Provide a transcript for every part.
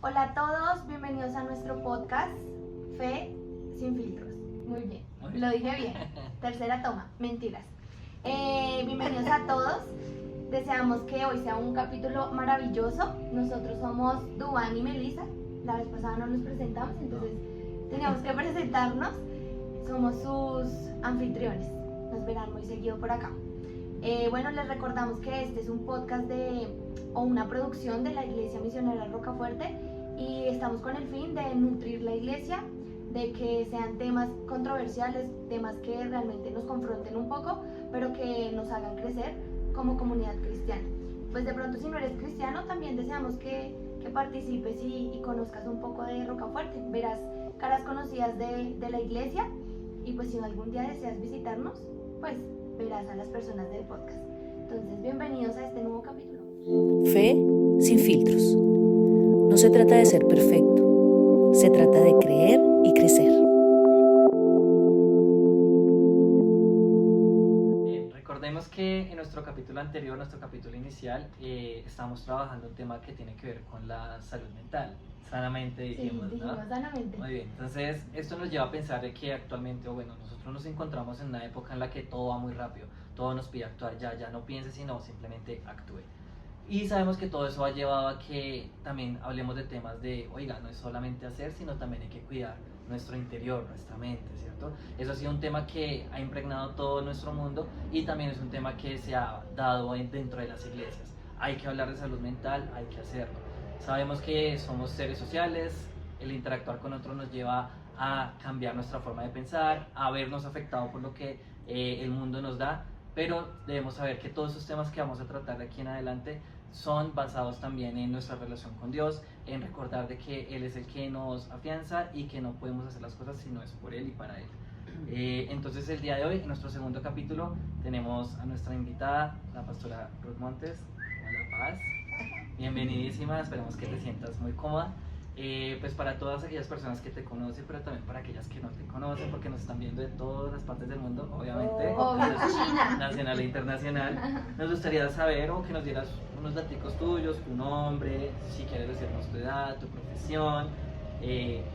Hola a todos, bienvenidos a nuestro podcast Fe sin filtros. Muy bien, lo dije bien. Tercera toma, mentiras. Bienvenidos a todos. Deseamos que hoy sea un capítulo maravilloso. Nosotros somos Duván y Melissa. La vez pasada no nos presentamos, entonces teníamos que presentarnos. Somos sus anfitriones. Nos verán muy seguido por acá. Bueno, les recordamos que este es un podcast o una producción de la Iglesia Misionera Rocafuerte y estamos con el fin de nutrir la iglesia, de que sean temas controversiales, temas que realmente nos confronten un poco, pero que nos hagan crecer como comunidad cristiana. Pues de pronto si no eres cristiano también deseamos que participes y conozcas un poco de Rocafuerte, verás caras conocidas de la iglesia y pues si algún día deseas visitarnos, pues verás a las personas del podcast. Entonces, bienvenidos a este nuevo capítulo. Fe sin filtros. No se trata de ser perfecto, se trata de creer y crecer. Bien, recordemos que en nuestro capítulo anterior, nuestro capítulo inicial, estamos trabajando un tema que tiene que ver con la salud mental. Sanamente dijimos, sí, ¿no? Sanamente. Muy bien, entonces esto nos lleva a pensar de que actualmente, nosotros nos encontramos en una época en la que todo va muy rápido, todo nos pide actuar ya no piense, sino simplemente actúe. Y sabemos que todo eso ha llevado a que también hablemos de temas de, oiga, no es solamente hacer, sino también hay que cuidar nuestro interior, nuestra mente, ¿cierto? Eso ha sido un tema que ha impregnado todo nuestro mundo y también es un tema que se ha dado dentro de las iglesias. Hay que hablar de salud mental, hay que hacerlo. Sabemos que somos seres sociales, el interactuar con otros nos lleva a cambiar nuestra forma de pensar, a vernos afectados por lo que el mundo nos da, pero debemos saber que todos esos temas que vamos a tratar de aquí en adelante son basados también en nuestra relación con Dios, en recordar de que Él es el que nos afianza y que no podemos hacer las cosas si no es por Él y para Él. Entonces el día de hoy, en nuestro segundo capítulo, tenemos a nuestra invitada, la pastora Ruth Montes. Hola, Paz. Bienvenidísima, esperemos que te sientas muy cómoda. Pues para todas aquellas personas que te conocen, pero también para aquellas que no te conocen, porque nos están viendo de todas las partes del mundo, obviamente, nacional e internacional. Nos gustaría saber o que nos dieras unos datos tuyos, tu nombre, si quieres decirnos tu edad, tu profesión,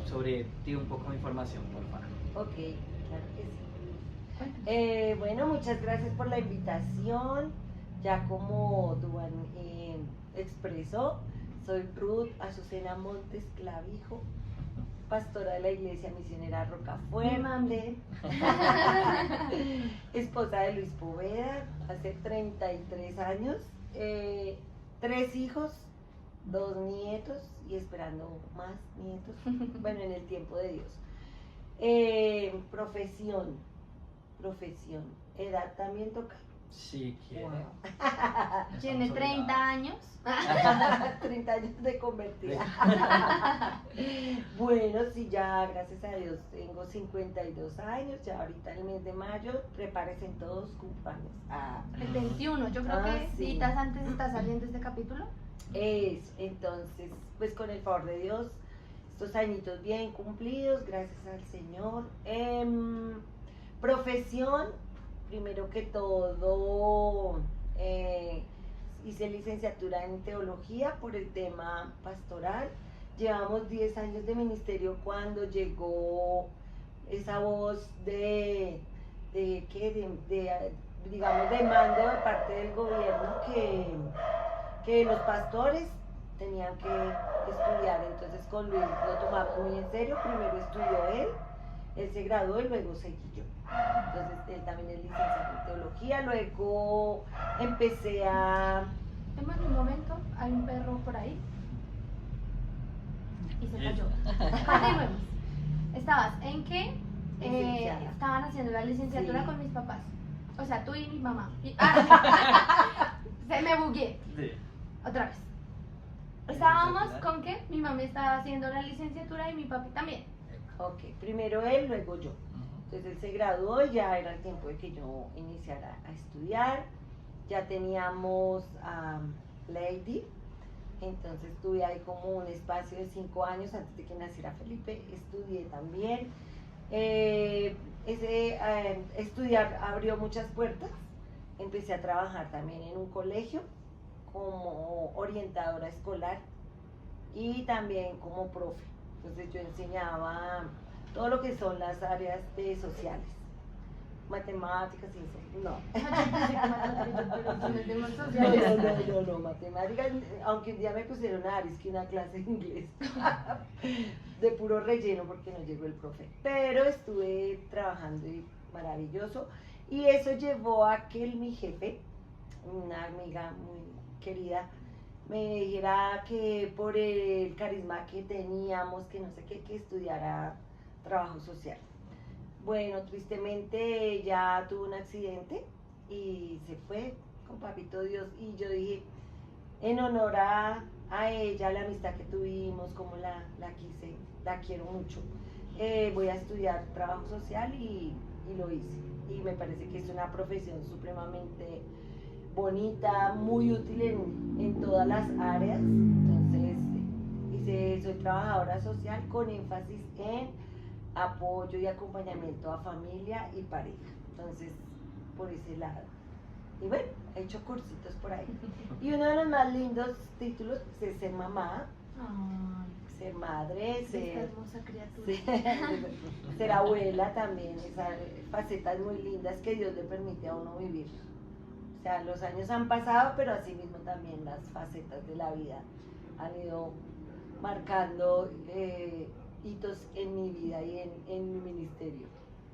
sobre ti un poco de información, por favor. Ok, claro que sí. Bueno, muchas gracias por la invitación. Ya como Duan expresó, soy Ruth Azucena Montes Clavijo, pastora de la Iglesia Misionera Rocafuerte, esposa de Luis Poveda, hace 33 años, 3 hijos, 2 nietos y esperando más nietos, bueno, en el tiempo de Dios. Profesión, edad también toca. Sí, quiero. Wow. Tiene 30 años. 30 años de convertida. Bueno, sí, ya gracias a Dios tengo 52 años, ya ahorita en el mes de mayo, prepárense todos cumpleaños. El 21, yo creo que sí. días antes está saliendo este capítulo. Entonces, pues con el favor de Dios, estos añitos bien cumplidos, gracias al Señor. Profesión, primero que todo, hice licenciatura en teología por el tema pastoral. Llevamos 10 años de ministerio cuando llegó esa voz digamos, de mando de parte del gobierno que los pastores tenían que estudiar. Entonces con Luis lo tomamos muy en serio. Primero estudió él se graduó y luego seguí yo. Entonces él también es licenciado en teología. Luego empecé a... En un momento, hay un perro por ahí y se cayó. Continuemos. Estabas en que estaban haciendo la licenciatura, sí, con mis papás. O sea, tú y mi mamá. Se me bugué. Sí. Otra vez. Estábamos con que mi mamá estaba haciendo la licenciatura y mi papi también. Ok, primero él, luego yo. Entonces él se graduó y ya era el tiempo de que yo iniciara a estudiar. Ya teníamos a Lady, entonces tuve ahí como un espacio de 5 años antes de que naciera Felipe. Estudié también. Estudiar abrió muchas puertas. Empecé a trabajar también en un colegio como orientadora escolar y también como profe. Entonces yo enseñaba todo lo que son las áreas de sociales, matemáticas y eso. No. No, matemáticas, aunque un día me pusieron a Aris que una clase de inglés de puro relleno porque no llegó el profe, pero estuve trabajando y maravilloso, y eso llevó a que mi jefe, una amiga muy querida, me dijera que por el carisma que teníamos, que no sé qué, que estudiara trabajo social. Bueno, tristemente ella tuvo un accidente y se fue con papito Dios, y yo dije, en honor a ella, la amistad que tuvimos, como la quise, la quiero mucho, voy a estudiar trabajo social y lo hice. Y me parece que es una profesión supremamente bonita, muy útil en todas las áreas. Entonces, soy trabajadora social con énfasis en apoyo y acompañamiento a familia y pareja. Entonces, por ese lado. Y bueno, he hecho cursitos por ahí. Y uno de los más lindos títulos pues, es ser mamá, ser madre, ser hermosa criatura. ser abuela también. Esas facetas muy lindas que Dios le permite a uno vivir. O sea, los años han pasado, pero así mismo también las facetas de la vida han ido marcando hitos en mi vida y en mi ministerio.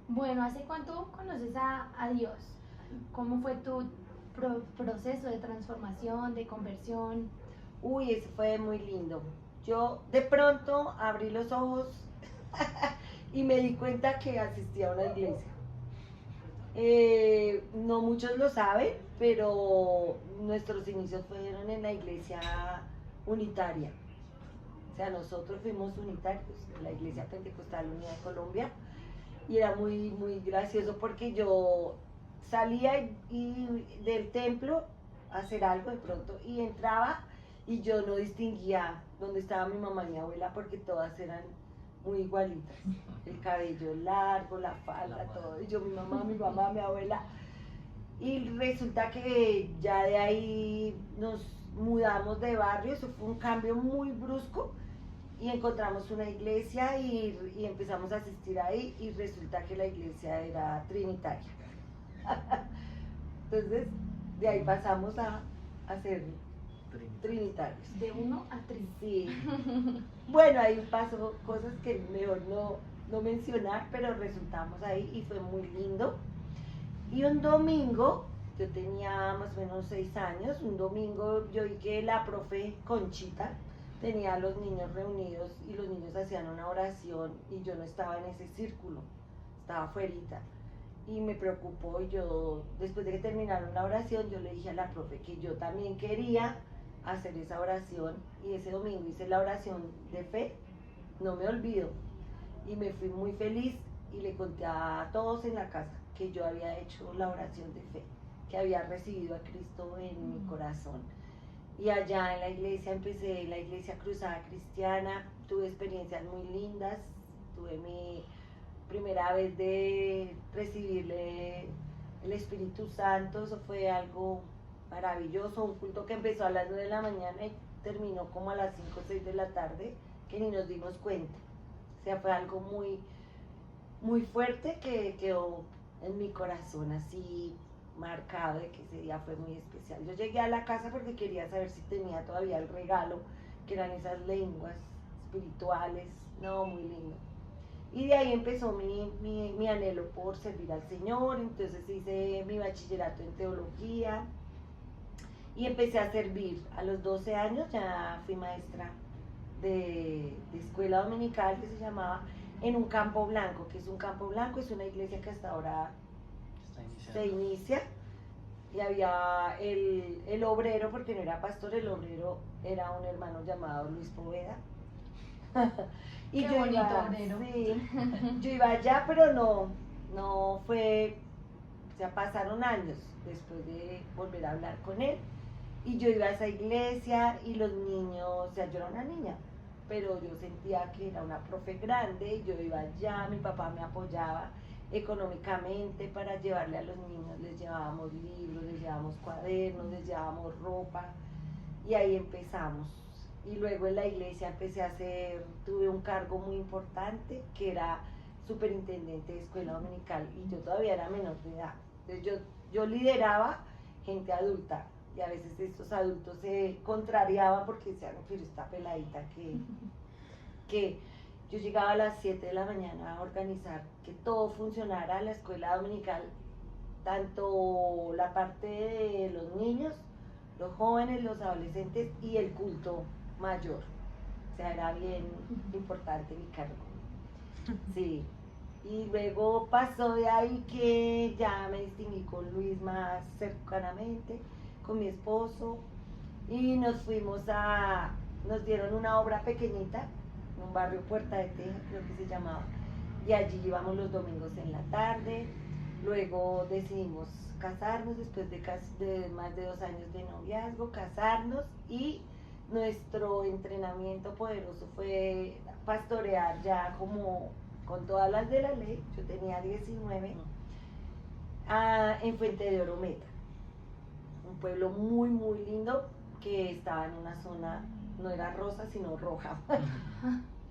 Bueno, ¿hace cuánto conoces a Dios? ¿Cómo fue tu proceso de transformación, de conversión? Uy, eso fue muy lindo. Yo de pronto abrí los ojos y me di cuenta que asistía a una iglesia. No muchos lo saben, pero nuestros inicios fueron en la iglesia unitaria. O sea, nosotros fuimos unitarios en la Iglesia Pentecostal Unida de Colombia, y era muy, muy gracioso porque yo salía del templo a hacer algo de pronto y entraba y yo no distinguía dónde estaba mi mamá y mi abuela porque todas eran muy igualitas. El cabello largo, la falda, todo. Y yo, mi mamá, mi abuela. Y resulta que ya de ahí nos mudamos de barrio, eso fue un cambio muy brusco, y encontramos una iglesia y empezamos a asistir ahí, y resulta que la iglesia era trinitaria. Entonces, de ahí pasamos a ser trinitarios. De 1 a 3. Sí. Bueno, ahí pasó cosas que mejor no mencionar, pero resultamos ahí y fue muy lindo. Y un domingo, yo tenía más o menos 6 años, un domingo yo vi que la profe Conchita tenía a los niños reunidos y los niños hacían una oración y yo no estaba en ese círculo, estaba afuerita. Y me preocupó, y yo, después de que terminaron la oración, yo le dije a la profe que yo también quería hacer esa oración, y ese domingo hice la oración de fe, no me olvido, y me fui muy feliz y le conté a todos en la casa que yo había hecho la oración de fe, que había recibido a Cristo en mi corazón. Y allá en la iglesia empecé, la iglesia Cruzada Cristiana, tuve experiencias muy lindas, tuve mi primera vez de recibirle el Espíritu Santo, eso fue algo maravilloso, un culto que empezó a las 9 de la mañana y terminó como a las 5 o 6 de la tarde, que ni nos dimos cuenta. O sea, fue algo muy, muy fuerte que quedó en mi corazón así marcado, de que ese día fue muy especial. Yo llegué a la casa porque quería saber si tenía todavía el regalo, que eran esas lenguas espirituales, no, muy lindo. Y de ahí empezó mi anhelo por servir al Señor. Entonces hice mi bachillerato en teología y empecé a servir. A los 12 años ya fui maestra de escuela dominical, que se llamaba, en un campo blanco. Que es un campo blanco? Es una iglesia que hasta ahora se inicia, y había el obrero, porque no era pastor, el obrero era un hermano llamado Luis Poveda. Y qué yo bonito iba, obrero. sí, yo iba allá, pero no fue, o sea, pasaron años después de volver a hablar con él, y yo iba a esa iglesia y los niños, o sea, yo era una niña, pero yo sentía que era una profe grande, y yo iba allá, mi papá me apoyaba económicamente para llevarle a los niños, les llevábamos libros, les llevábamos cuadernos, les llevábamos ropa, y ahí empezamos. y luego en la iglesia tuve un cargo muy importante que era superintendente de escuela dominical y yo todavía era menor de edad. Entonces yo lideraba gente adulta y a veces estos adultos se contrariaban porque decían, pero esta peladita que yo llegaba a las 7 de la mañana a organizar que todo funcionara, la escuela dominical, tanto la parte de los niños, los jóvenes, los adolescentes y el culto mayor. O sea, era bien importante mi cargo. Sí. Y luego pasó de ahí que ya me distinguí con Luis más cercanamente, con mi esposo, y nos dieron una obra pequeñita, en un barrio Puerta de Teja, creo que se llamaba, y allí íbamos los domingos en la tarde. Luego decidimos casarnos después de más de 2 años de noviazgo, casarnos, y nuestro entrenamiento poderoso fue pastorear ya como con todas las de la ley. Yo tenía 19, en Fuente de Oro Meta, un pueblo muy muy lindo que estaba en una zona, no era rosa sino roja.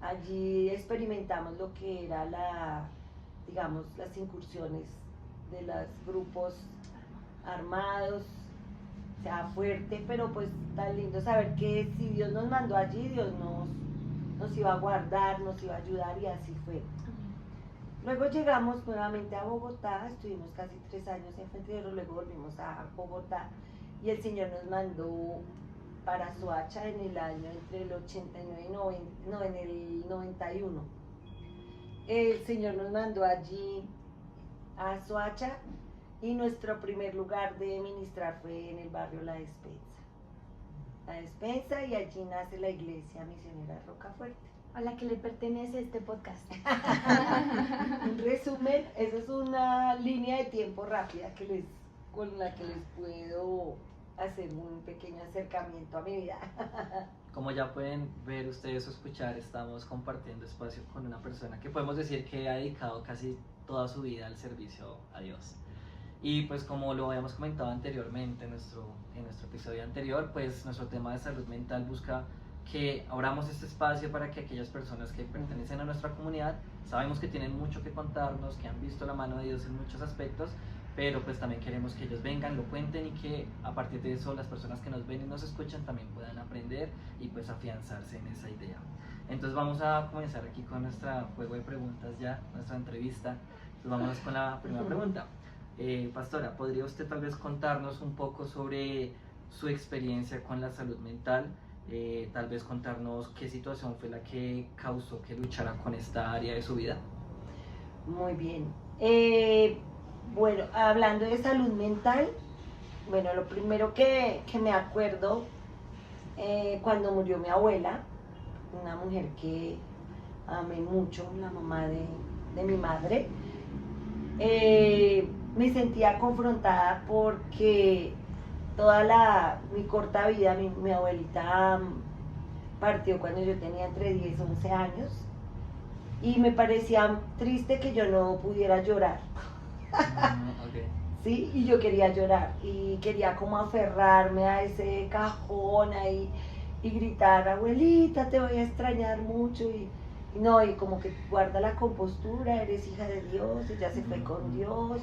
Allí experimentamos lo que era las incursiones de los grupos armados, o sea, fuerte, pero pues tan lindo saber que si Dios nos mandó allí, Dios nos iba a guardar, nos iba a ayudar, y así fue. Luego llegamos nuevamente a Bogotá, estuvimos casi 3 años en Fuente de Oro, luego volvimos a Bogotá y el Señor nos mandó para Soacha en el año entre el 89 y 90, no, en el 91. El Señor nos mandó allí a Soacha y nuestro primer lugar de ministrar fue en el barrio La Despensa, y allí nace la iglesia misionera Rocafuerte. A la que le pertenece este podcast. En resumen, esa es una línea de tiempo rápida con la que les puedo hacer un pequeño acercamiento a mi vida. Como ya pueden ver ustedes o escuchar, estamos compartiendo espacio con una persona que podemos decir que ha dedicado casi toda su vida al servicio a Dios. Y pues como lo habíamos comentado anteriormente en nuestro episodio anterior, pues nuestro tema de salud mental busca que abramos este espacio para que aquellas personas que pertenecen a nuestra comunidad, sabemos que tienen mucho que contarnos, que han visto la mano de Dios en muchos aspectos, pero pues también queremos que ellos vengan, lo cuenten, y que a partir de eso las personas que nos ven y nos escuchan también puedan aprender y pues afianzarse en esa idea. Entonces vamos a comenzar aquí con nuestro juego de preguntas ya, nuestra entrevista. Entonces vámonos con la primera pregunta. Pastora, ¿podría usted tal vez contarnos un poco sobre su experiencia con la salud mental? Tal vez contarnos qué situación fue la que causó que luchara con esta área de su vida. Muy bien. Bueno, hablando de salud mental, bueno, lo primero que me acuerdo, cuando murió mi abuela, una mujer que amé mucho, la mamá de mi madre, me sentía confrontada porque mi corta vida, mi abuelita partió cuando yo tenía entre 10 y 11 años, y me parecía triste que yo no pudiera llorar. Okay. Sí, y yo quería llorar y quería como aferrarme a ese cajón ahí y gritar, abuelita, te voy a extrañar mucho, y como que guarda la compostura, eres hija de Dios, ella se fue con Dios,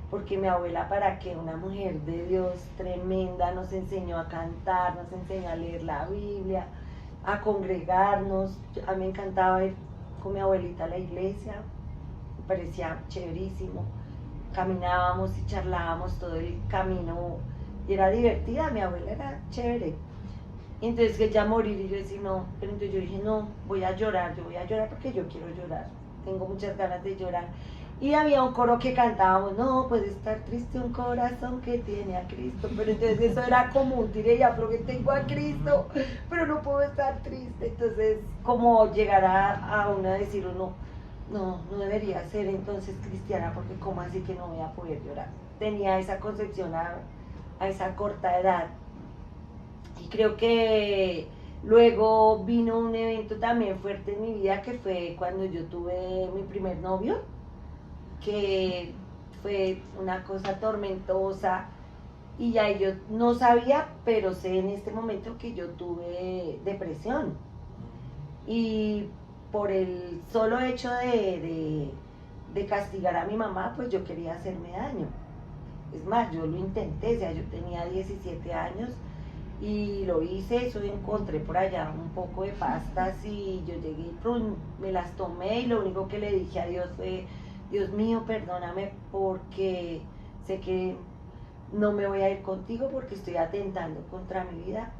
porque mi abuela, para que una mujer de Dios tremenda, nos enseñó a cantar, nos enseñó a leer la Biblia, a congregarnos. A mí me encantaba ir con mi abuelita a la iglesia, me parecía chéverísimo. Caminábamos y charlábamos todo el camino y era divertida, mi abuela era chévere. Y entonces ella morir y yo decía no, pero entonces yo dije no, yo voy a llorar porque yo quiero llorar, tengo muchas ganas de llorar. Y había un coro que cantábamos, no puede estar triste un corazón que tiene a Cristo, pero entonces eso era como un tire y aflo, que tengo a Cristo, pero no puedo estar triste. Entonces como llegar a uno a decir uno, no debería ser entonces cristiana, porque como así que no voy a poder llorar. Tenía esa concepción a esa corta edad. Y creo que luego vino un evento también fuerte en mi vida, que fue cuando yo tuve mi primer novio, que fue una cosa tormentosa, Y ya yo no sabía, pero sé en este momento que yo tuve depresión. Y por el solo hecho de castigar a mi mamá, pues yo quería hacerme daño. Es más, yo lo intenté, o sea, yo tenía 17 años y lo hice, eso encontré por allá un poco de pastas y yo llegué y ¡prum!, me las tomé y lo único que le dije a Dios fue, Dios mío, perdóname porque sé que no me voy a ir contigo porque estoy atentando contra mi vida.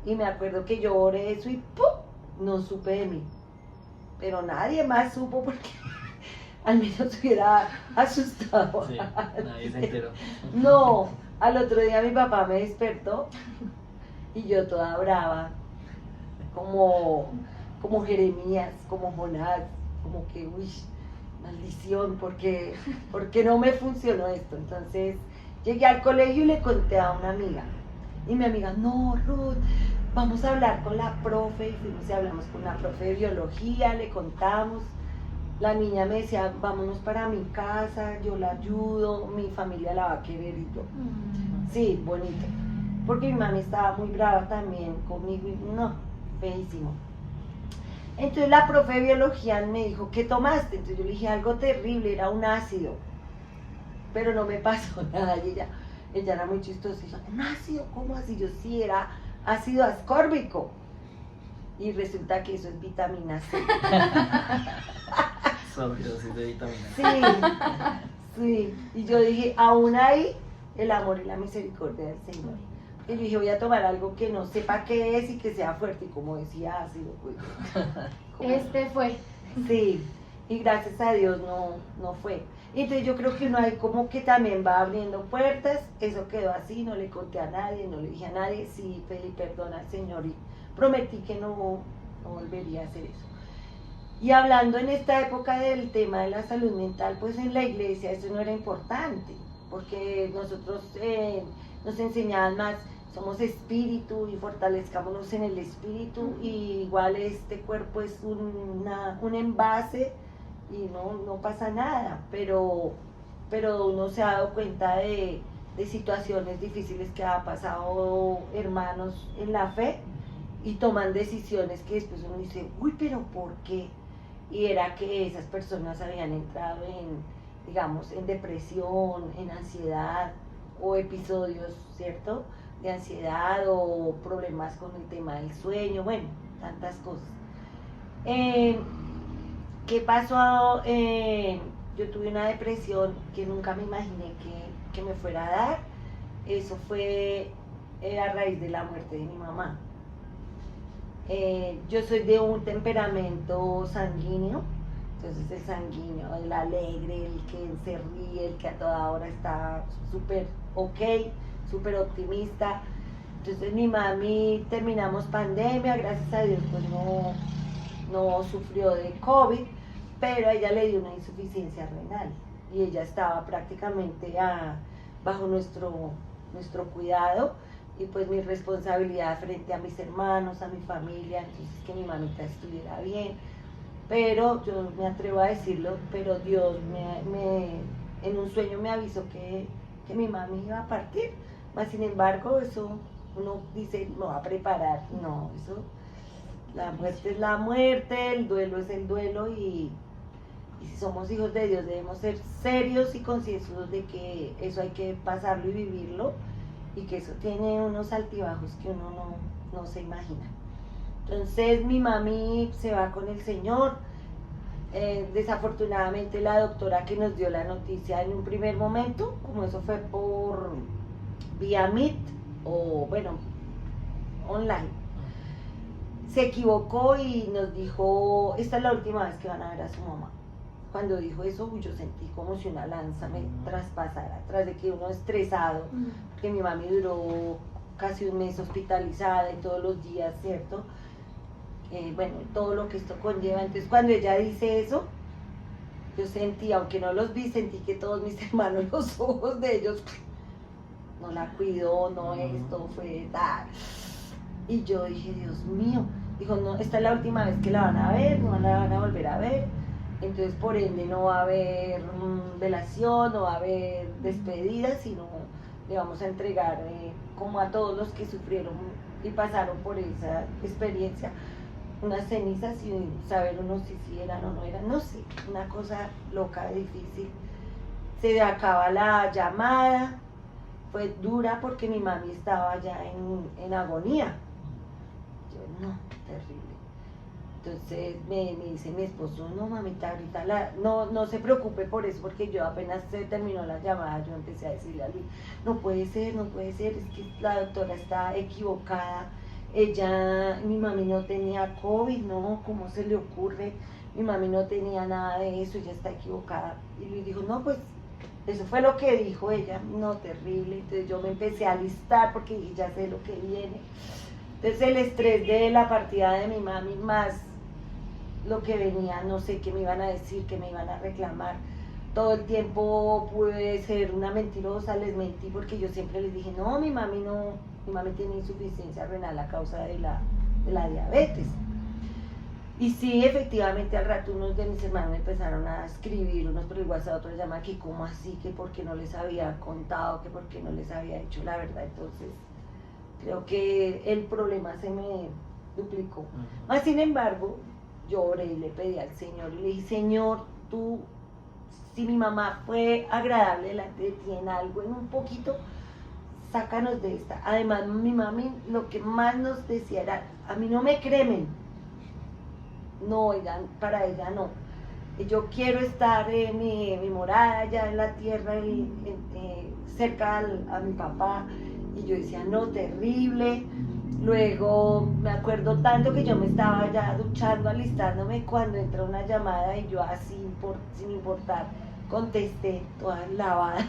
Y me acuerdo que yo oré eso y ¡pum!, no supe de mí. Pero nadie más supo porque al menos hubiera asustado. Sí, nadie se enteró. No, al otro día mi papá me despertó y yo toda brava, como Jeremías, como Jonás, como que, uy, maldición, porque no me funcionó esto. Entonces llegué al colegio y le conté a una amiga. Y mi amiga, no, Ruth, vamos a hablar con la profe. Y fuimos y hablamos con la profe de biología, le contamos. La niña me decía, vámonos para mi casa, yo la ayudo, mi familia la va a querer y yo. Sí, bonito. Porque mi mami estaba muy brava también conmigo y no, feísimo. Entonces la profe de biología me dijo, ¿qué tomaste? Entonces yo le dije, algo terrible, era un ácido. Pero no me pasó nada. Y ella era muy chistosa. Y dijo, ¿un ácido? ¿Cómo así? Yo sí, era ácido ascórbico. Y resulta que eso es vitamina C. Sobredosis de vitamina. Sí, sí. Y yo dije, aún hay el amor y la misericordia del Señor. Y yo dije, voy a tomar algo que no sepa qué es y que sea fuerte. Y como decía ácido, pues. Este fue. Sí, y gracias a Dios no fue. Entonces yo creo que uno ahí como que también va abriendo puertas. Eso quedó así, no le conté a nadie, no le dije a nadie. Sí, pedí perdón al Señor y prometí que no volvería a hacer eso. Y hablando en esta época del tema de la salud mental, pues en la iglesia eso no era importante, porque nosotros nos enseñaban más, somos espíritu y fortalezcámonos en el espíritu, y igual este cuerpo es un envase y no pasa nada, pero uno se ha dado cuenta de situaciones difíciles que ha pasado hermanos en la fe y toman decisiones que después uno dice, uy, pero ¿por qué? Y era que esas personas habían entrado digamos, en depresión, en ansiedad o episodios, ¿cierto?, de ansiedad o problemas con el tema del sueño, bueno, tantas cosas. ¿Qué pasó? Yo tuve una depresión que nunca me imaginé que me fuera a dar. Eso fue a raíz de la muerte de mi mamá. Yo soy de un temperamento sanguíneo, entonces el sanguíneo, el alegre, el que se ríe, el que a toda hora está súper ok, súper optimista. Entonces mi mami, terminamos pandemia, gracias a Dios pues no sufrió de COVID, pero a ella le dio una insuficiencia renal y ella estaba prácticamente bajo nuestro cuidado. Y pues mi responsabilidad frente a mis hermanos, a mi familia, entonces que mi mamita estuviera bien. Pero yo me atrevo a decirlo, pero Dios en un sueño me avisó que mi mami iba a partir. Mas sin embargo, eso uno dice, me va a preparar. No, eso, la muerte es la muerte, el duelo es el duelo, y si somos hijos de Dios debemos ser serios y concienzudos de que eso hay que pasarlo y vivirlo, y que eso tiene unos altibajos que uno no se imagina. Entonces mi mami se va con el Señor. Desafortunadamente la doctora que nos dio la noticia en un primer momento, como eso fue por vía Meet o bueno, online, se equivocó y nos dijo, esta es la última vez que van a ver a su mamá. Cuando dijo eso, yo sentí como si una lanza me traspasara, tras de que uno estresado, porque mi mami duró casi un mes hospitalizada y todos los días, ¿cierto? Bueno, todo lo que esto conlleva. Entonces cuando ella dice eso, yo sentí, aunque no los vi, sentí que todos mis hermanos, los ojos de ellos, no la cuidó, no esto, fue tal. Y yo dije, Dios mío, dijo, no, esta es la última vez que la van a ver, no la van a volver a ver. Entonces, por ende, no va a haber velación, no va a haber despedida, sino le vamos a entregar, como a todos los que sufrieron y pasaron por esa experiencia, unas cenizas y saber uno si eran o no eran, no sé, una cosa loca, difícil. Se acaba la llamada, fue dura porque mi mami estaba ya en agonía. Yo, no, terrible. Entonces me dice mi esposo, no mamita, ahorita no se preocupe por eso, porque yo apenas se terminó la llamada, yo empecé a decirle a Luis, no puede ser, es que la doctora está equivocada, mi mami no tenía COVID, no, ¿cómo se le ocurre? Mi mami no tenía nada de eso, ella está equivocada. Y Luis dijo, no, pues eso fue lo que dijo ella, no, terrible. Entonces yo me empecé a alistar porque ya sé lo que viene. Entonces el estrés de la partida de mi mami más lo que venía, no sé qué me iban a decir, qué me iban a reclamar. Todo el tiempo pude ser una mentirosa, les mentí porque yo siempre les dije, no, mi mami tiene insuficiencia renal a causa de la diabetes. Y sí, efectivamente al rato unos de mis hermanos empezaron a escribir, unos por el WhatsApp, otros llaman que cómo así, que por qué no les había contado, que por qué no les había dicho la verdad. Entonces creo que el problema se me duplicó. Más sin embargo, yo oré y le pedí al Señor y le dije, Señor, tú, si mi mamá fue agradable delante de ti en algo, en un poquito, sácanos de esta. Además, mi mami lo que más nos decía era, a mí no me cremen. No, oigan, para ella no. Yo quiero estar en mi morada allá en la tierra, cerca a mi papá. Y yo decía, no, terrible. Luego me acuerdo tanto que yo me estaba ya duchando, alistándome cuando entró una llamada y yo así, sin importar, contesté toda lavada.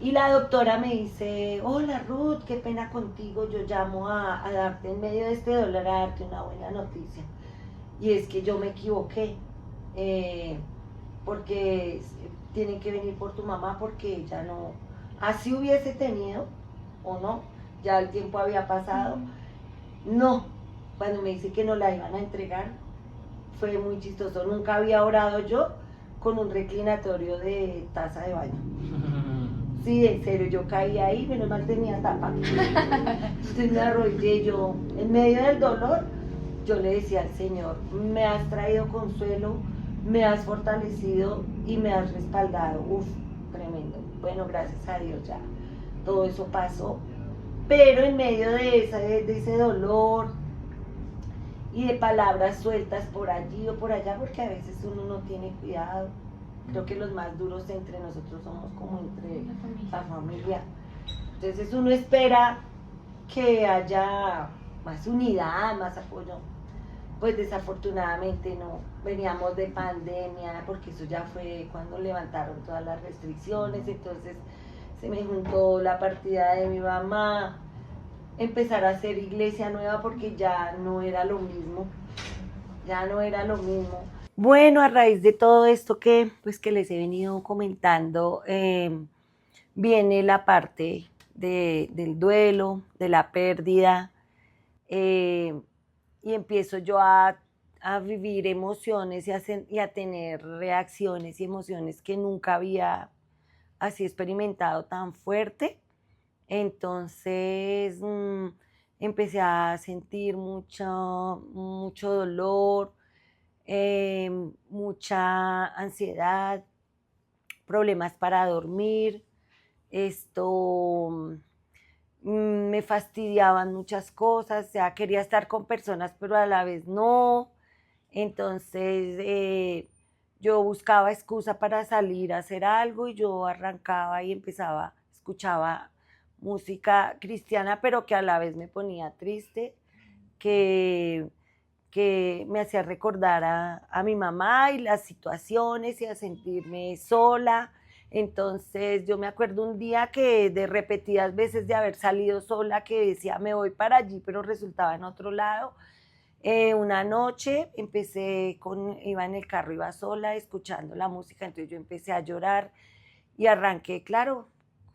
Y la doctora me dice, hola Ruth, qué pena contigo, yo llamo a darte en medio de este dolor, a darte una buena noticia. Y es que yo me equivoqué, porque tienen que venir por tu mamá porque ella no, así hubiese tenido o no, ya el tiempo había pasado. No, cuando me dice que no la iban a entregar, fue muy chistoso, nunca había orado yo con un reclinatorio de taza de baño. Sí, en serio, yo caí ahí, menos mal tenía tapa. Entonces me arrodillé y yo, en medio del dolor, yo le decía al Señor, me has traído consuelo, me has fortalecido y me has respaldado. Uf, tremendo. Bueno, gracias a Dios ya todo eso pasó. Pero en medio de ese dolor y de palabras sueltas por allí o por allá, porque a veces uno no tiene cuidado. Creo que los más duros entre nosotros somos como entre la familia. Entonces uno espera que haya más unidad, más apoyo. Pues desafortunadamente no. Veníamos de pandemia, porque eso ya fue cuando levantaron todas las restricciones. Entonces se me juntó la partida de mi mamá, empezar a hacer iglesia nueva porque ya no era lo mismo. Ya no era lo mismo. Bueno, a raíz de todo esto que les he venido comentando, viene la parte del duelo, de la pérdida, y empiezo yo a vivir emociones y a tener reacciones y emociones que nunca había así experimentado tan fuerte. Entonces empecé a sentir mucho dolor, mucha ansiedad, problemas para dormir, me fastidiaban muchas cosas, o sea, quería estar con personas pero a la vez no. Entonces yo buscaba excusa para salir a hacer algo y yo arrancaba y escuchaba música cristiana pero que a la vez me ponía triste, que me hacía recordar a mi mamá y las situaciones y a sentirme sola. Entonces yo me acuerdo un día que de repetidas veces de haber salido sola, que decía me voy para allí, pero resultaba en otro lado. Una noche iba en el carro, iba sola escuchando la música, entonces yo empecé a llorar y arranqué, claro,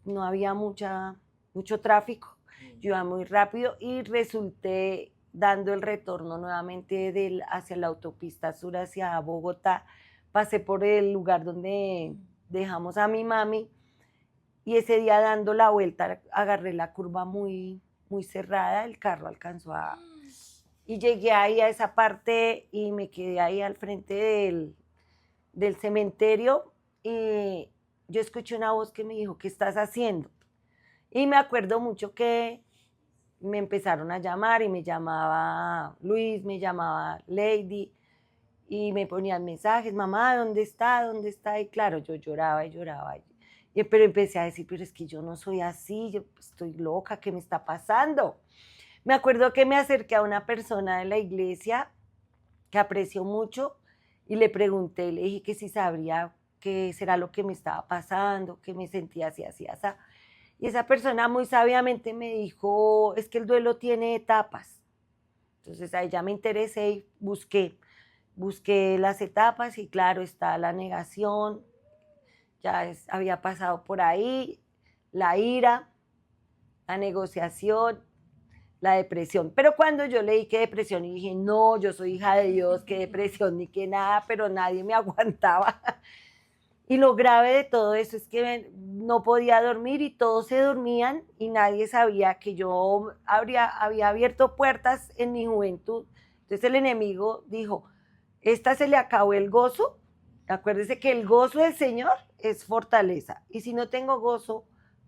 no había mucho tráfico, yo iba muy rápido y resulté dando el retorno nuevamente hacia la autopista sur, hacia Bogotá. Pasé por el lugar donde dejamos a mi mami y ese día dando la vuelta agarré la curva muy, muy cerrada, el carro alcanzó a... Y llegué ahí a esa parte y me quedé ahí al frente del cementerio y yo escuché una voz que me dijo, ¿qué estás haciendo? Y me acuerdo mucho que me empezaron a llamar y me llamaba Luis, me llamaba Lady y me ponían mensajes, mamá, ¿dónde está? ¿Dónde está? Y claro, yo lloraba y lloraba. Pero empecé a decir, pero es que yo no soy así, yo estoy loca, ¿qué me está pasando? Me acuerdo que me acerqué a una persona de la iglesia que aprecio mucho y le pregunté, le dije que si sabría qué será lo que me estaba pasando, que me sentía así, así, así. Y esa persona muy sabiamente me dijo, es que el duelo tiene etapas. Entonces ahí ya me interesé y busqué las etapas y claro, está la negación, había pasado por ahí, la ira, la negociación, la depresión. Pero cuando yo leí que depresión y dije, no, yo soy hija de Dios, qué depresión ni qué nada, pero nadie me aguantaba. Y lo grave de todo eso es que no podía dormir y todos se dormían y nadie sabía que yo había abierto puertas en mi juventud. Entonces el enemigo dijo, esta se le acabó el gozo. Acuérdese que el gozo del Señor es fortaleza. Y si no tengo gozo,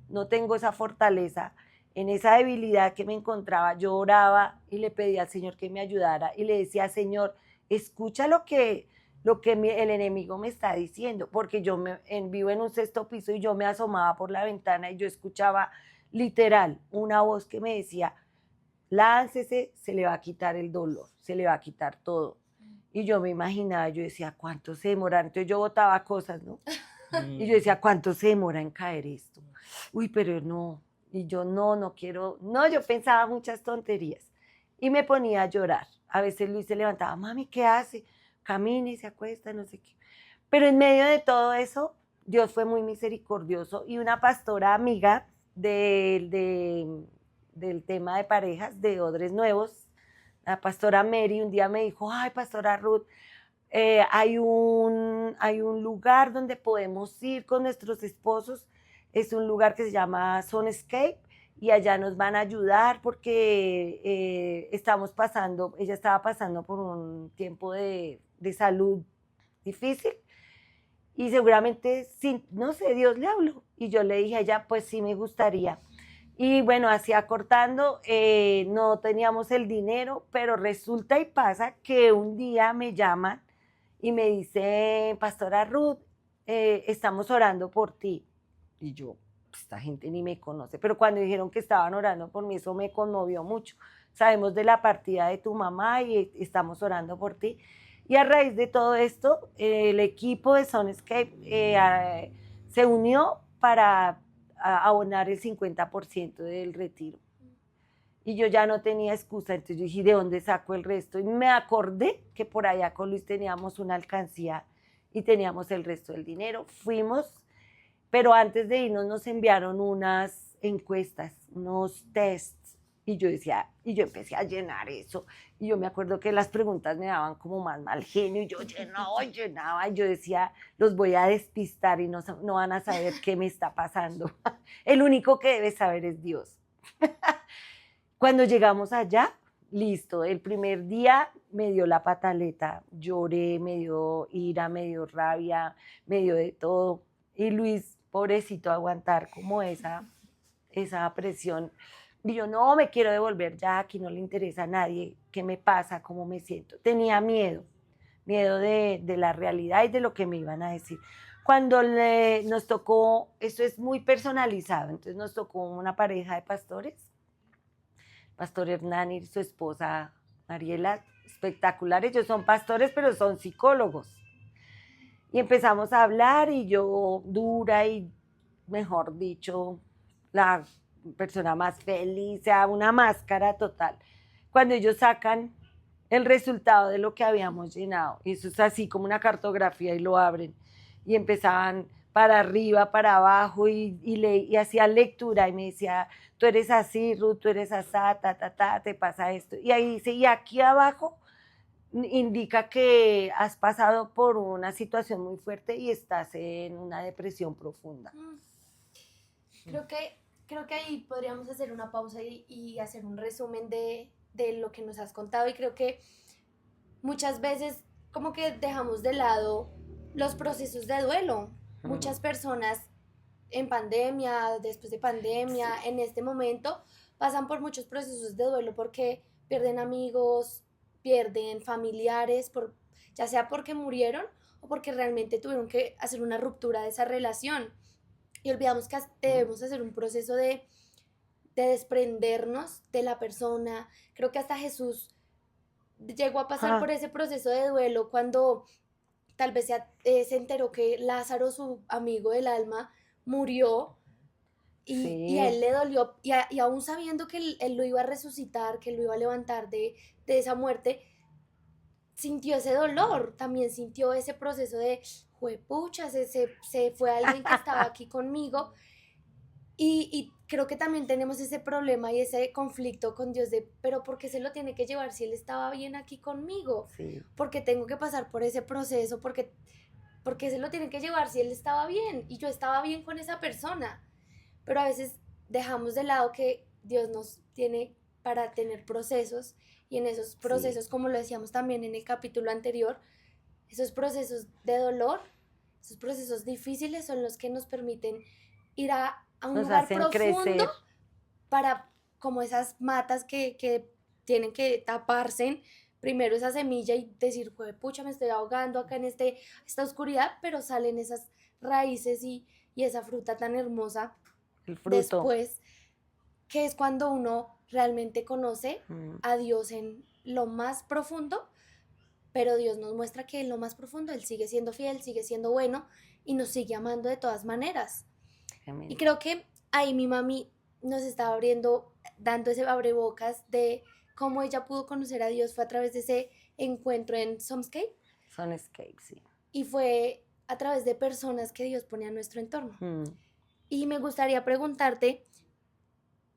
no tengo esa fortaleza, en esa debilidad que me encontraba, yo oraba y le pedía al Señor que me ayudara y le decía, Señor, escucha lo que el enemigo me está diciendo, porque yo vivo en un sexto piso y yo me asomaba por la ventana y yo escuchaba literal una voz que me decía, láncese, se le va a quitar el dolor, se le va a quitar todo. Y yo me imaginaba, yo decía, ¿cuánto se demora? Entonces yo botaba cosas, ¿no? Y yo decía, ¿cuánto se demora en caer esto? Uy, pero no. Y yo no quiero, no, yo pensaba muchas tonterías. Y me ponía a llorar. A veces Luis se levantaba, mami, ¿qué hace? Camina y se acuesta, no sé qué. Pero en medio de todo eso, Dios fue muy misericordioso y una pastora amiga del tema de parejas, de Odres Nuevos, la pastora Mary, un día me dijo, ay, pastora Ruth, hay un lugar donde podemos ir con nuestros esposos, es un lugar que se llama Sonescape y allá nos van a ayudar porque ella estaba pasando por un tiempo de salud difícil y seguramente, no sé, Dios le habló y yo le dije a ella, pues sí me gustaría. Y bueno, así acortando, no teníamos el dinero, pero resulta y pasa que un día me llaman y me dice, pastora Ruth, estamos orando por ti. Y yo, esta gente ni me conoce, pero cuando dijeron que estaban orando por mí, eso me conmovió mucho. Sabemos de la partida de tu mamá y estamos orando por ti. Y a raíz de todo esto, el equipo de Sonescape se unió para abonar el 50% del retiro. Y yo ya no tenía excusa, entonces yo dije, ¿de dónde saco el resto? Y me acordé que por allá con Luis teníamos una alcancía y teníamos el resto del dinero. Fuimos, pero antes de irnos nos enviaron unas encuestas, unos tests. Y yo empecé a llenar eso. Y yo me acuerdo que las preguntas me daban como más mal genio. Y yo llenaba. Y yo decía, los voy a despistar y no van a saber qué me está pasando. El único que debe saber es Dios. Cuando llegamos allá, listo. El primer día me dio la pataleta. Lloré, me dio ira, me dio rabia, me dio de todo. Y Luis, pobrecito, aguantar como esa presión. Y yo, no, me quiero devolver ya, aquí no le interesa a nadie, qué me pasa, cómo me siento. Tenía miedo de la realidad y de lo que me iban a decir. Cuando nos tocó, esto es muy personalizado, entonces nos tocó una pareja de pastores, Pastor Hernán y su esposa Mariela, espectaculares. Ellos son pastores, pero son psicólogos. Y empezamos a hablar y yo dura y, mejor dicho, la persona más feliz, o sea, una máscara total. Cuando ellos sacan el resultado de lo que habíamos llenado, y eso es así como una cartografía y lo abren, y empezaban para arriba, para abajo, y hacían lectura y me decía, tú eres así, Ruth, tú eres asá, te pasa esto. Y ahí dice, y aquí abajo indica que has pasado por una situación muy fuerte y estás en una depresión profunda. Creo que ahí podríamos hacer una pausa y hacer un resumen de lo que nos has contado, y creo que muchas veces como que dejamos de lado los procesos de duelo. Muchas personas en pandemia, después de pandemia, en este momento, pasan por muchos procesos de duelo porque pierden amigos, pierden familiares, ya sea porque murieron o porque realmente tuvieron que hacer una ruptura de esa relación. Y olvidamos que debemos hacer un proceso de desprendernos de la persona. Creo que hasta Jesús llegó a pasar por ese proceso de duelo cuando tal vez se enteró que Lázaro, su amigo del alma, murió, y a él le dolió, y aún sabiendo que él lo iba a resucitar, que lo iba a levantar de esa muerte, sintió ese dolor, también sintió ese proceso de, juepucha, se fue alguien que estaba aquí conmigo. Y creo que también tenemos ese problema y ese conflicto con Dios de, pero ¿por qué se lo tiene que llevar si Él estaba bien aquí conmigo? Sí. ¿Por qué tengo que pasar por ese proceso? ¿Por qué se lo tiene que llevar si Él estaba bien y yo estaba bien con esa persona? Pero a veces dejamos de lado que Dios nos tiene para tener procesos, y en esos procesos, como lo decíamos también en el capítulo anterior, esos procesos de dolor, esos procesos difíciles son los que nos permiten ir a un lugar profundo crecer, para, como esas matas que tienen que taparse primero esa semilla y decir, pucha, me estoy ahogando acá en esta oscuridad, pero salen esas raíces y esa fruta tan hermosa. El fruto. Después, que es cuando uno realmente conoce a Dios en lo más profundo, pero Dios nos muestra que en lo más profundo Él sigue siendo fiel, sigue siendo bueno y nos sigue amando de todas maneras. Amén. Y creo que ahí mi mami nos estaba dando ese abrebocas de cómo ella pudo conocer a Dios. Fue a través de ese encuentro en Somescape. Somescape, sí. Y fue a través de personas que Dios pone a nuestro entorno. Y me gustaría preguntarte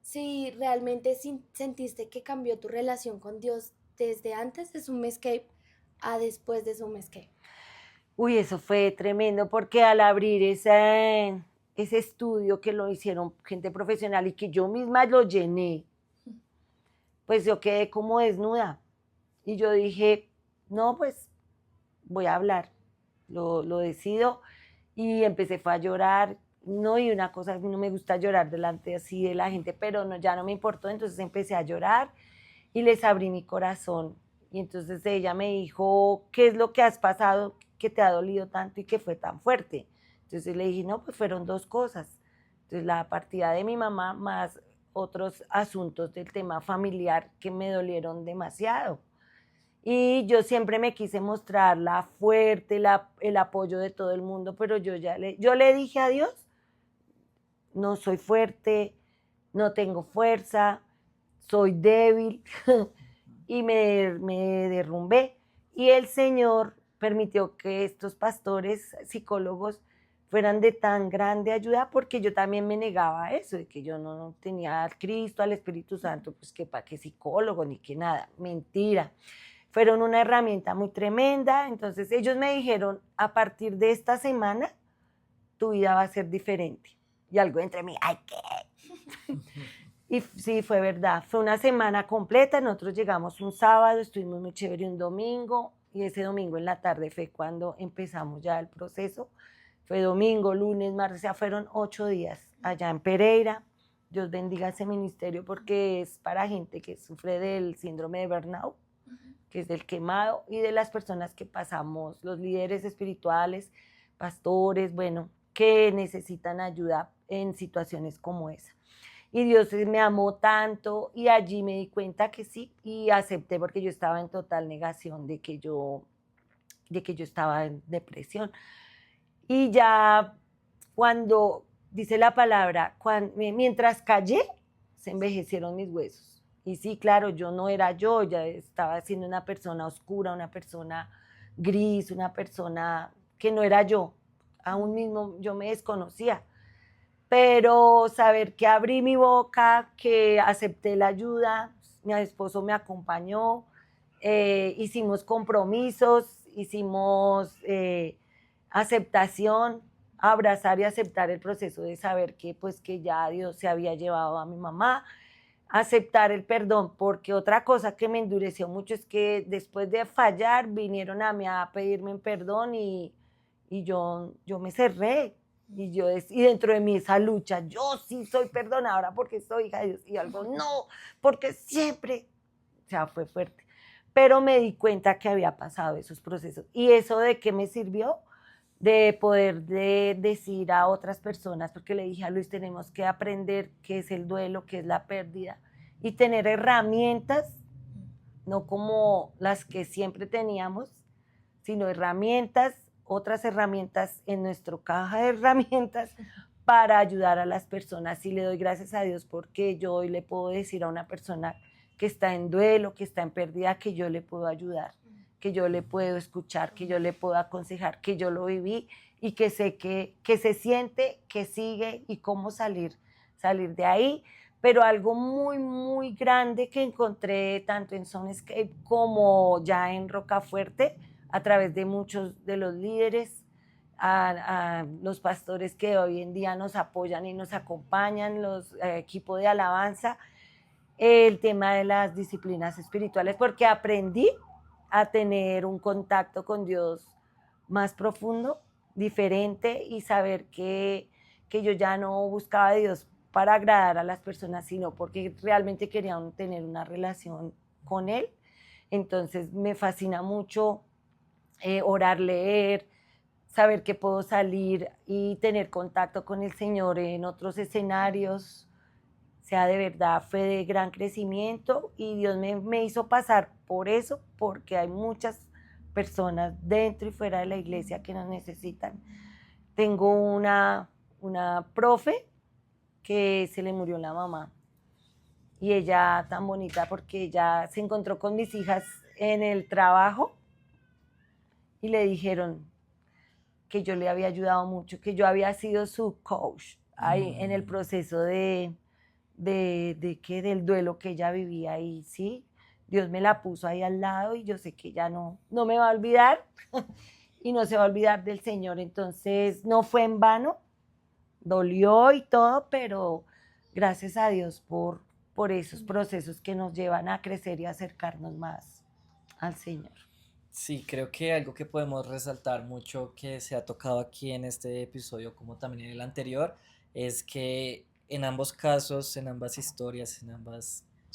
si realmente sentiste que cambió tu relación con Dios desde antes de Somescape a después de Somescape. Uy, eso fue tremendo, porque al abrir ese estudio que lo hicieron gente profesional y que yo misma lo llené, pues yo quedé como desnuda. Y yo dije, no, pues voy a hablar, lo decido. Y fue a llorar. No, y una cosa, no me gusta llorar delante así de la gente, pero no, ya no me importó. Entonces empecé a llorar y les abrí mi corazón. Y entonces ella me dijo, ¿qué es lo que has pasado que te ha dolido tanto y que fue tan fuerte? Entonces le dije, no, pues fueron dos cosas. Entonces la partida de mi mamá más otros asuntos del tema familiar que me dolieron demasiado. Y yo siempre me quise mostrar la fuerte, el apoyo de todo el mundo, pero yo le dije a Dios, no soy fuerte, no tengo fuerza, soy débil. Y me derrumbé. Y el Señor permitió que estos pastores, psicólogos, fueran de tan grande ayuda, porque yo también me negaba a eso, de que yo no tenía al Cristo, al Espíritu Santo, pues que para qué psicólogo, ni que nada, mentira. Fueron una herramienta muy tremenda. Entonces ellos me dijeron, a partir de esta semana, tu vida va a ser diferente. Y algo entre mí, ¡ay, qué! Y sí, fue verdad, fue una semana completa. Nosotros llegamos un sábado, estuvimos muy chévere un domingo, y ese domingo en la tarde fue cuando empezamos ya el proceso. Fue domingo, lunes, martes, o sea, fueron 8 días allá en Pereira. Dios bendiga ese ministerio, porque es para gente que sufre del síndrome de burnout, que es del quemado, y de las personas que pasamos, los líderes espirituales, pastores, bueno, que necesitan ayuda en situaciones como esa. Y Dios me amó tanto, y allí me di cuenta que sí, y acepté, porque yo estaba en total negación de que yo estaba en depresión. Y ya cuando dice la palabra, mientras callé, se envejecieron mis huesos. Y sí, claro, yo no era yo, ya estaba siendo una persona oscura, una persona gris, una persona que no era yo. Aún mismo yo me desconocía. Pero saber que abrí mi boca, que acepté la ayuda, mi esposo me acompañó, hicimos compromisos, hicimos aceptación, abrazar y aceptar el proceso de saber que pues que ya Dios se había llevado a mi mamá, aceptar el perdón, porque otra cosa que me endureció mucho es que después de fallar vinieron a mí a pedirme perdón y yo me cerré. Y dentro de mí esa lucha, yo sí soy perdonadora porque soy hija de Dios, y algo no, porque siempre, o sea, fue fuerte. Pero me di cuenta que había pasado esos procesos. ¿Y eso de qué me sirvió? De poder decir a otras personas, porque le dije a Luis, tenemos que aprender qué es el duelo, qué es la pérdida, y tener herramientas, no como las que siempre teníamos, sino herramientas, otras herramientas en nuestra caja de herramientas para ayudar a las personas. Y le doy gracias a Dios porque yo hoy le puedo decir a una persona que está en duelo, que está en pérdida, que yo le puedo ayudar, que yo le puedo escuchar, que yo le puedo aconsejar, que yo lo viví y que sé que se siente, que sigue y cómo salir de ahí. Pero algo muy, muy grande que encontré tanto en Sonescape como ya en Rocafuerte, a través de muchos de los líderes, a los pastores que hoy en día nos apoyan y nos acompañan, los equipos de alabanza, el tema de las disciplinas espirituales, porque aprendí a tener un contacto con Dios más profundo, diferente, y saber que yo ya no buscaba a Dios para agradar a las personas, sino porque realmente quería tener una relación con Él. Entonces me fascina mucho orar, leer, saber que puedo salir y tener contacto con el Señor en otros escenarios. O sea, de verdad fue de gran crecimiento y Dios me hizo pasar por eso, porque hay muchas personas dentro y fuera de la iglesia que nos necesitan. Tengo una profe que se le murió la mamá y ella tan bonita porque ella se encontró con mis hijas en el trabajo y le dijeron que yo le había ayudado mucho, que yo había sido su coach ahí en el proceso del duelo que ella vivía, y sí, Dios me la puso ahí al lado y yo sé que ella no me va a olvidar y no se va a olvidar del Señor. Entonces no fue en vano, dolió y todo, pero gracias a Dios por esos procesos que nos llevan a crecer y acercarnos más al Señor. Sí, creo que algo que podemos resaltar mucho que se ha tocado aquí en este episodio, como también en el anterior, es que en ambos casos, en ambas historias,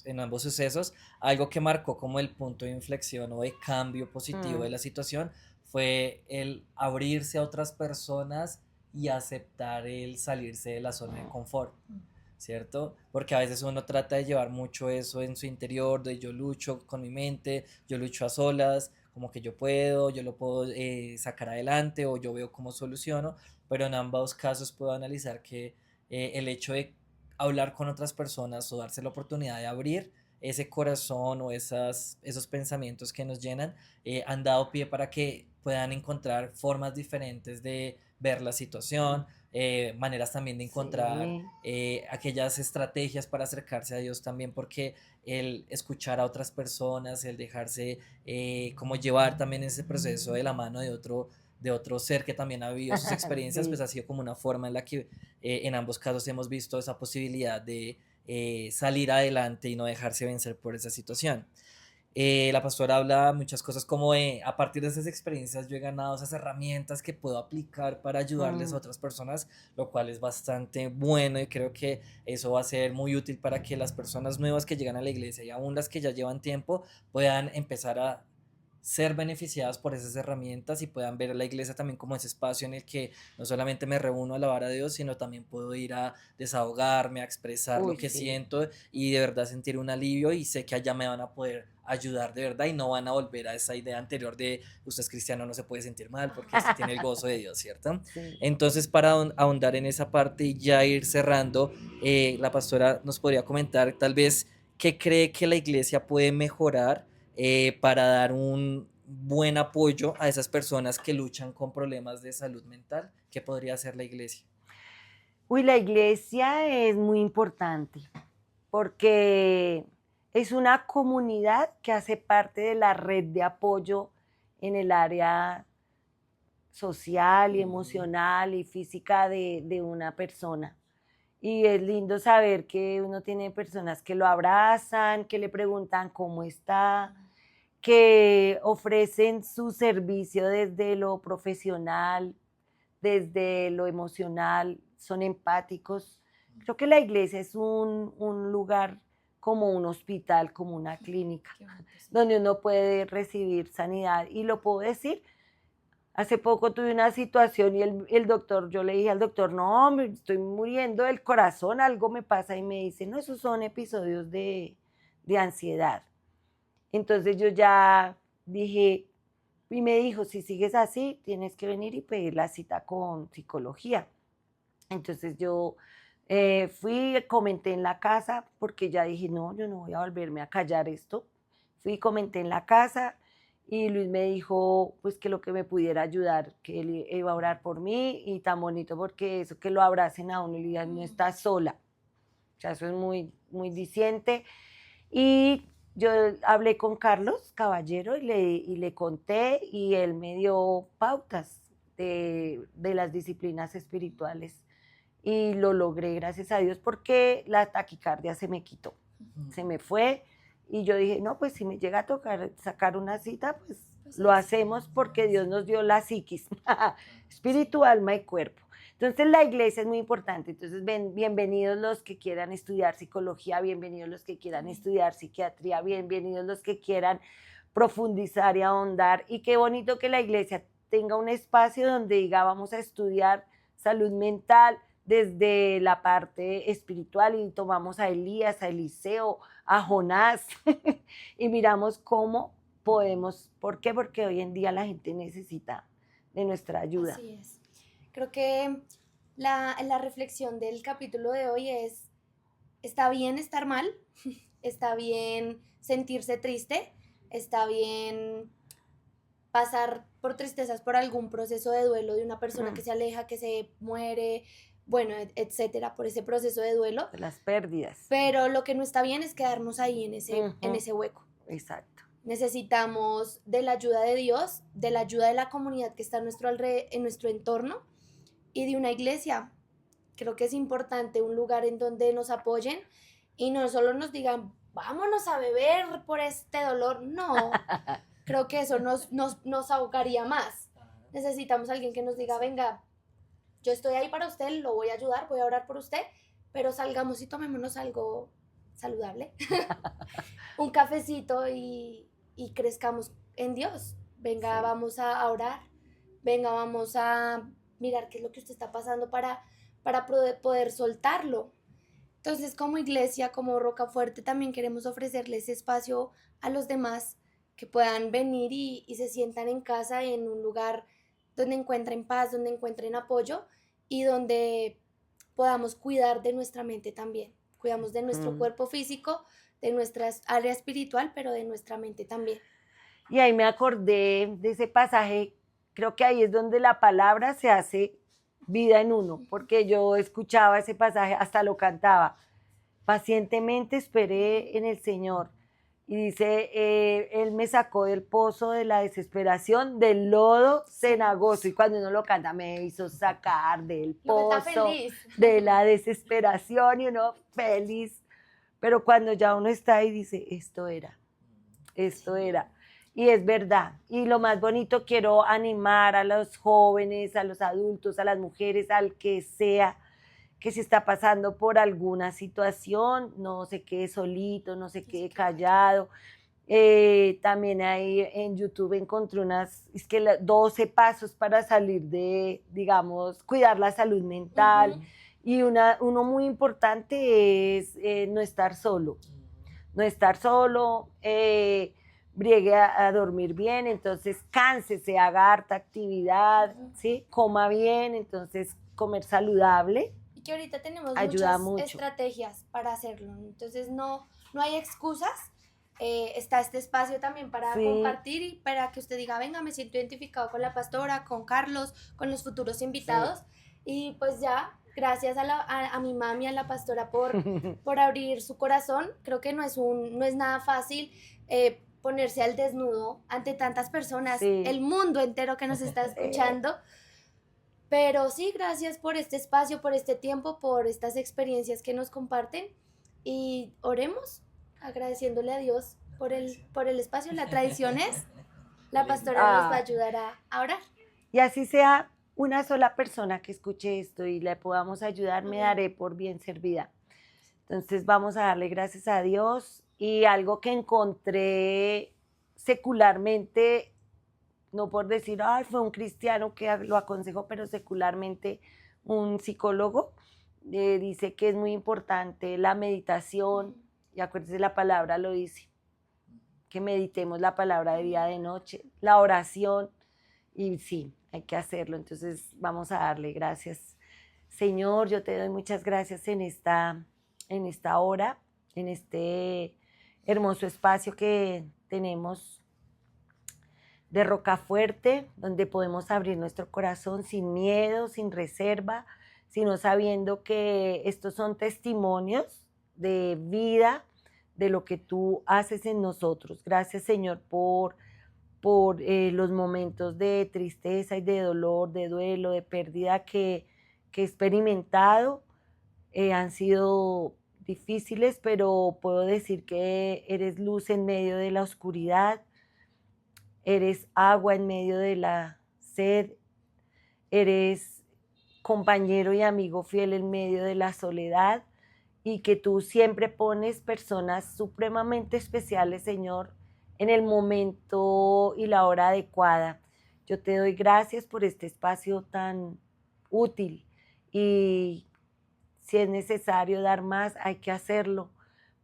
en ambos sucesos, algo que marcó como el punto de inflexión o de cambio positivo de la situación fue el abrirse a otras personas y aceptar el salirse de la zona de confort, ¿cierto? Porque a veces uno trata de llevar mucho eso en su interior, de yo lucho con mi mente, yo lucho a solas, como que yo lo puedo sacar adelante o yo veo cómo soluciono, pero en ambos casos puedo analizar que el hecho de hablar con otras personas o darse la oportunidad de abrir ese corazón o esos pensamientos que nos llenan, han dado pie para que puedan encontrar formas diferentes de ver la situación, maneras también de encontrar aquellas estrategias para acercarse a Dios también, porque el escuchar a otras personas, el dejarse como llevar también ese proceso de la mano de otro ser que también ha vivido sus experiencias, pues ha sido como una forma en la que en ambos casos hemos visto esa posibilidad de salir adelante y no dejarse vencer por esa situación. La pastora habla muchas cosas como a partir de esas experiencias yo he ganado esas herramientas que puedo aplicar para ayudarles a otras personas, lo cual es bastante bueno y creo que eso va a ser muy útil para que las personas nuevas que llegan a la iglesia y aún las que ya llevan tiempo puedan empezar a ser beneficiadas por esas herramientas y puedan ver a la iglesia también como ese espacio en el que no solamente me reúno a alabar a Dios, sino también puedo ir a desahogarme, a expresar lo que siento y de verdad sentir un alivio, y sé que allá me van a poder ayudar de verdad y no van a volver a esa idea anterior de usted es cristiano, no se puede sentir mal porque usted tiene el gozo de Dios, ¿cierto? Sí. Entonces, para ahondar en esa parte y ya ir cerrando, la pastora nos podría comentar tal vez qué cree que la iglesia puede mejorar para dar un buen apoyo a esas personas que luchan con problemas de salud mental. ¿Qué podría hacer la iglesia? Uy, la iglesia es muy importante porque es una comunidad que hace parte de la red de apoyo en el área social y emocional y física de una persona. Y es lindo saber que uno tiene personas que lo abrazan, que le preguntan cómo está, que ofrecen su servicio desde lo profesional, desde lo emocional, son empáticos. Creo que la iglesia es un lugar como un hospital, como una clínica, donde uno puede recibir sanidad. Y lo puedo decir, hace poco tuve una situación y el doctor, yo le dije al doctor, no, me estoy muriendo del corazón, algo me pasa, y me dice, no, esos son episodios de ansiedad. Entonces yo ya dije, y me dijo, si sigues así, tienes que venir y pedir la cita con psicología. Entonces yo fui, comenté en la casa, porque ya dije, no, yo no voy a volverme a callar esto. Fui, comenté en la casa, y Luis me dijo, pues que lo que me pudiera ayudar, que él iba a orar por mí, y tan bonito, porque eso que lo abracen a uno y le digan, no estás sola. O sea, eso es muy, muy diciente. Y yo hablé con Carlos Caballero y le conté, y él me dio pautas de las disciplinas espirituales. Y lo logré, gracias a Dios, porque la taquicardia se me quitó, se me fue. Y yo dije, no, pues si me llega a tocar sacar una cita, pues lo hacemos, porque Dios nos dio la psiquis, espíritu, alma y cuerpo. Entonces la iglesia es muy importante. Entonces bienvenidos los que quieran estudiar psicología, bienvenidos los que quieran estudiar psiquiatría, bienvenidos los que quieran profundizar y ahondar. Y qué bonito que la iglesia tenga un espacio donde diga, vamos a estudiar salud mental desde la parte espiritual, y tomamos a Elías, a Eliseo, a Jonás y miramos cómo podemos. ¿Por qué? Porque hoy en día la gente necesita de nuestra ayuda. Así es. Creo que la reflexión del capítulo de hoy es, está bien estar mal, está bien sentirse triste, está bien pasar por tristezas, por algún proceso de duelo de una persona que se aleja, que se muere, bueno, etcétera, por ese proceso de duelo. Las pérdidas. Pero lo que no está bien es quedarnos ahí en ese hueco. Exacto. Necesitamos de la ayuda de Dios, de la ayuda de la comunidad que está en nuestro entorno, y de una iglesia. Creo que es importante un lugar en donde nos apoyen y no solo nos digan, vámonos a beber por este dolor. No, creo que eso nos ahogaría más. Necesitamos a alguien que nos diga, venga, yo estoy ahí para usted, lo voy a ayudar, voy a orar por usted, pero salgamos y tomémonos algo saludable, un cafecito, y crezcamos en Dios. Venga, sí, vamos a orar, venga, vamos a mirar qué es lo que usted está pasando para poder soltarlo. Entonces, como iglesia, como Rocafuerte, también queremos ofrecerles espacio a los demás que puedan venir y se sientan en casa, en un lugar donde encuentren paz, donde encuentren apoyo, y donde podamos cuidar de nuestra mente también. Cuidamos de nuestro cuerpo físico, de nuestra área espiritual, pero de nuestra mente también. Y ahí me acordé de ese pasaje. Creo que ahí es donde la palabra se hace vida en uno, porque yo escuchaba ese pasaje, hasta lo cantaba. Pacientemente esperé en el Señor. Y dice, Él me sacó del pozo de la desesperación, del lodo cenagoso. Y cuando uno lo canta, me hizo sacar del pozo de la desesperación, y uno feliz. Pero cuando ya uno está ahí, dice, esto era. Y es verdad. Y lo más bonito, quiero animar a los jóvenes, a los adultos, a las mujeres, al que sea, que si está pasando por alguna situación, no se quede solito, no se quede callado. También ahí en YouTube encontré 12 pasos para salir de, digamos, cuidar la salud mental. Y uno muy importante es no estar solo. Briegue a dormir bien, entonces cánsese, haga harta actividad, ¿sí? Coma bien, entonces comer saludable. Y que ahorita tenemos ayuda muchas estrategias para hacerlo, entonces no hay excusas. Está este espacio también para compartir y para que usted diga, venga, me siento identificado con la pastora, con Carlos, con los futuros invitados. Y pues ya, gracias a mi mami, a la pastora por abrir su corazón. Creo que no es nada fácil ponerse al desnudo ante tantas personas, Sí. el mundo entero que nos está escuchando. Pero sí, gracias por este espacio, por este tiempo, por estas experiencias que nos comparten y oremos agradeciéndole a Dios por el espacio. La tradición es, la pastora nos va a ayudar a orar. Y así sea una sola persona que escuche esto y le podamos ayudar, me daré por bien servida. Entonces vamos a darle gracias a Dios. Y algo que encontré secularmente, no por decir, ay, fue un cristiano que lo aconsejó, pero secularmente un psicólogo dice que es muy importante la meditación, y acuérdese, la palabra lo dice, que meditemos la palabra de día, de noche, la oración, y sí, hay que hacerlo. Entonces vamos a darle gracias. Señor, yo te doy muchas gracias en esta hora, en este hermoso espacio que tenemos de Rocafuerte, donde podemos abrir nuestro corazón sin miedo, sin reserva, sino sabiendo que estos son testimonios de vida, de lo que tú haces en nosotros. Gracias, Señor, por los momentos de tristeza y de dolor, de duelo, de pérdida que he experimentado. Han sido difíciles, pero puedo decir que eres luz en medio de la oscuridad, eres agua en medio de la sed, eres compañero y amigo fiel en medio de la soledad, y que tú siempre pones personas supremamente especiales, Señor, en el momento y la hora adecuada. Yo te doy gracias por este espacio tan útil, y si es necesario dar más, hay que hacerlo,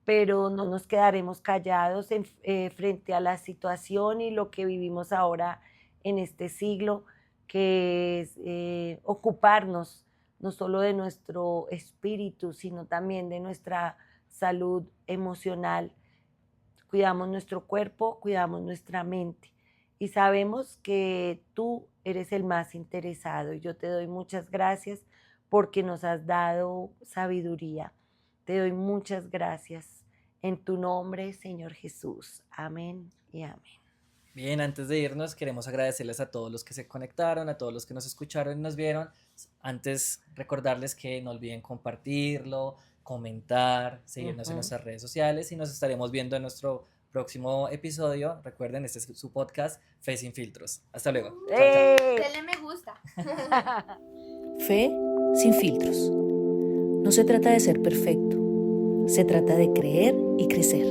pero no nos quedaremos callados frente a la situación y lo que vivimos ahora en este siglo, que es ocuparnos no solo de nuestro espíritu, sino también de nuestra salud emocional. Cuidamos nuestro cuerpo, cuidamos nuestra mente, y sabemos que tú eres el más interesado. Y yo te doy muchas gracias porque nos has dado sabiduría. Te doy muchas gracias en tu nombre, Señor Jesús. Amén y amén. Bien, antes de irnos, queremos agradecerles a todos los que se conectaron, a todos los que nos escucharon y nos vieron. Antes, recordarles que no olviden compartirlo, comentar, seguirnos en nuestras redes sociales, y nos estaremos viendo en nuestro próximo episodio. Recuerden, este es su podcast, Fe Sin Filtros. Hasta luego. Chao, chao. Denle me gusta. Fe sin filtros. No se trata de ser perfecto, se trata de creer y crecer.